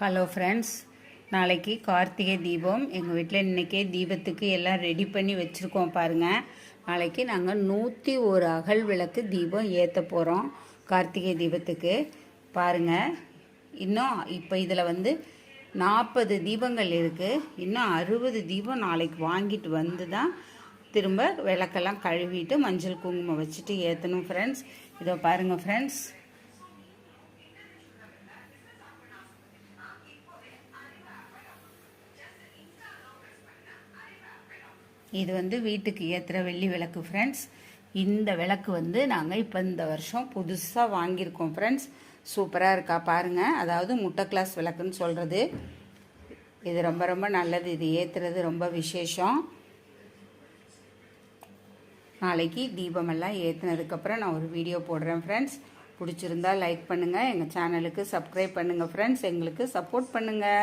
Hello friends, நாளைக்கு கார்த்திகை தீபம். எங்கள் வீட்டில் இன்றைக்கே தீபத்துக்கு எல்லாம் ரெடி பண்ணி வச்சுருக்கோம் பாருங்கள். நாளைக்கு நாங்கள் 101 அகல் விளக்கு தீபம் ஏற்ற போகிறோம் கார்த்திகை தீபத்துக்கு. பாருங்கள், இன்னும் இப்போ இதில் 40 தீபங்கள் இருக்குது. இன்னும் 60 தீபம் நாளைக்கு வாங்கிட்டு வந்து தான் திரும்ப விளக்கெல்லாம் கழுவிட்டு மஞ்சள் குங்குமம் வச்சுட்டு ஏற்றணும் ஃப்ரெண்ட்ஸ். இதோ பாருங்கள் ஃப்ரெண்ட்ஸ், இது வீட்டுக்கு ஏற்றுற வெள்ளி விளக்கு ஃப்ரெண்ட்ஸ். இந்த விளக்கு நாங்கள் இப்போ இந்த வருஷம் புதுசாக வாங்கியிருக்கோம் ஃப்ரெண்ட்ஸ். சூப்பராக இருக்கா பாருங்கள். அதாவது முட்டை கிளாஸ் விளக்குன்னு சொல்கிறது. இது ரொம்ப ரொம்ப நல்லது. இது ஏற்றுறது ரொம்ப விசேஷம். நாளைக்கு தீபமெல்லாம் ஏற்றினதுக்கப்புறம் நான் ஒரு வீடியோ போடுறேன் ஃப்ரெண்ட்ஸ். பிடிச்சிருந்தா லைக் பண்ணுங்கள், எங்கள் சேனலுக்கு சப்ஸ்கிரைப் பண்ணுங்கள் ஃப்ரெண்ட்ஸ், எங்களுக்கு சப்போர்ட் பண்ணுங்கள்.